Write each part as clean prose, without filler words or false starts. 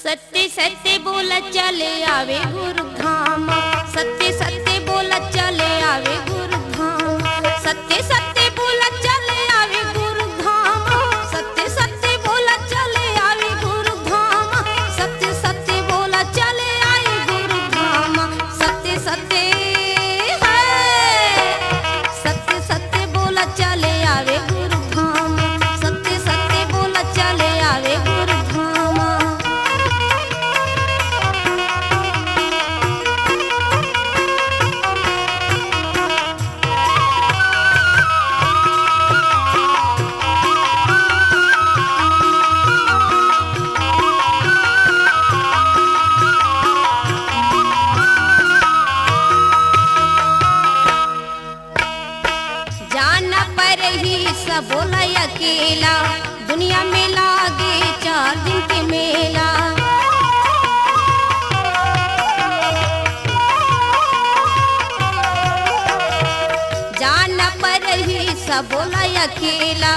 सत्य सत्य बोला चले आवे गुरु धाम, सत्य सत्य बोला चले आवे गुरु धाम, सत्य सत्य बोला चले आवे गुरु धाम, सत्य सत्य बोला चले आवे गुरु धाम, सत्य सत्य बोला चले आए गुरु धाम, सत्य सत्य है, सत्य सत्य बोला चले आवे गुरु धाम, सत्य सत्य बोला चले आवे गुरु धाम। जाना पर ही सब बोला अकेला, दुनिया में लागे 4 दिन के मेला। जाना पर ही सब बोला अकेला,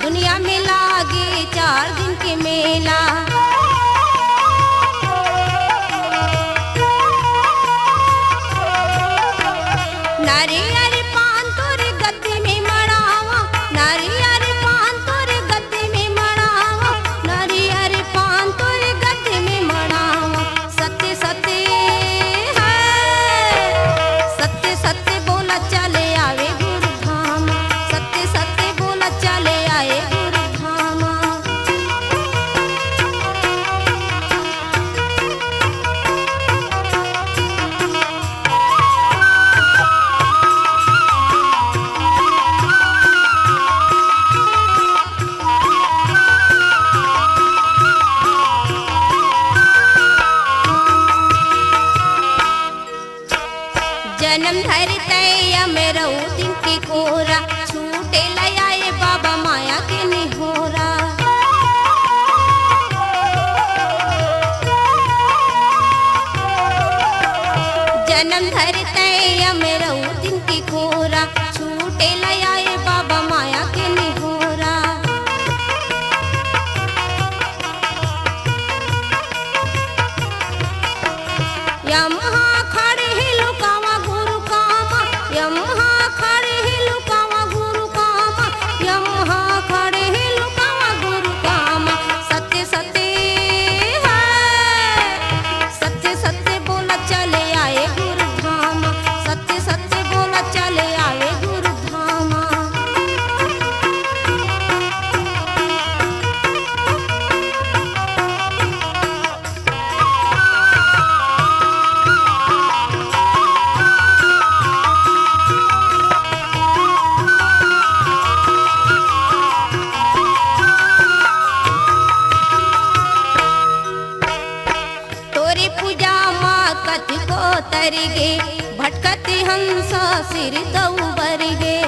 दुनिया में लागे 4 दिन के मेला। नारियल पान तोरे गद्दे में मड़ावा, नारियल पान तोरे गद्दे में मड़ावा, नारियल पान तोरे गद्दे में मड़ावा। सत्य सत्य है, सत्य सत्य बोला चले आवे गुरु धाम, सत्य सत्य बोला चले आए गुरु धाम। जन्म धरते अमरऊ दिन की कोरा, छूटे लयाए बाबा माया के निहोरा। जन्म धरते अमरऊ दिन की कोरा, छूटे लयाए बाबा माया के निहोरा। यमहा खड़े ही लुकावा गुरु कामा, यमहा खड़े ही लुकावा गुरु कामा, यमहा खड़े ही लुकावा गुरु कामा। सत्य सत्य है, सत्य सत्य बोला चले आए गुरु धाम, सत्य सत्य बोला चले आए गुरु धाम। तोरी पूजा माँ कथि को तरिगे, भटकती हंस सिर दऊ बरगे।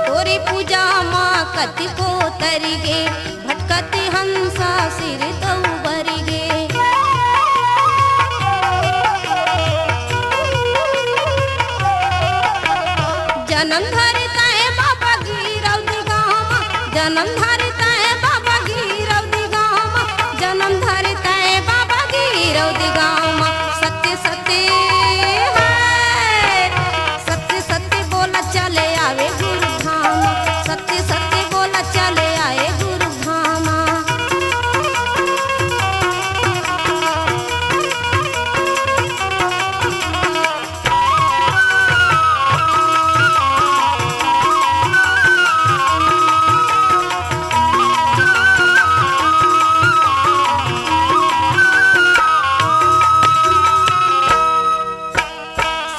तोरी पूजा माँ कथि को तरिगे, भटकती हंस सिर दऊ बरगे। जन्म धरता है बाबा गिरव दिगामा, जन्म धरता है बाबा गिरव दिगामा, जन्म धरता है बाबा गिरव दिगामा। सत्य सत्य है, सत्य सत्य बोला चले आवे गुरु धाम, सत्य सत्य बोला चले आए गुरु धाम।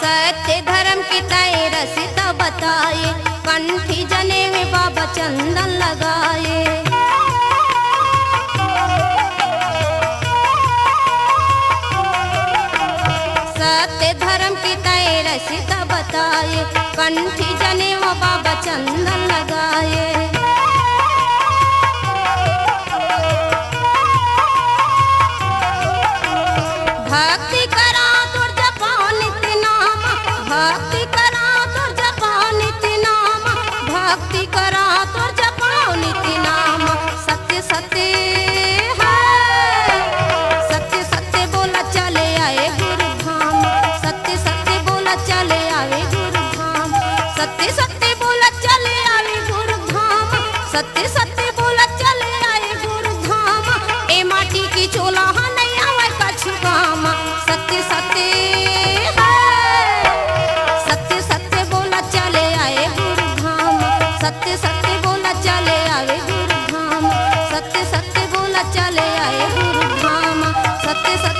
सत्य धर्म की तय रसिता बताए, कंठी जने में बाबा चंदन लगाए। सत्य धर्म की तय रसिता बताए, कंठी जने में बाबा चंदन लगाए। भक्ति करा तुर जपान नित्य नाम, भक्ति करा तुर जपान नित्य नाम, भक्ति करा तो जपाओ नित्य नाम। सत्य सत्य है, सत्य सत्य बोला चले आए गुरु धाम। सत्य सत्य बोला चले आए गुरु धाम। सत्य सत्य बोला चले आए गुरु धाम। सत्य सत्य बोला चले आए गुरु धाम। ए माटी की चोला नहीं आवे कछु काम। सत्य सत्य है, सत्य सत्य बोला चले आए गुरु धाम। सत्य सत्य बोला चले आए गुरु धाम। सत्य सत्य बोला चले आए गुरु धाम। सत्य सत्य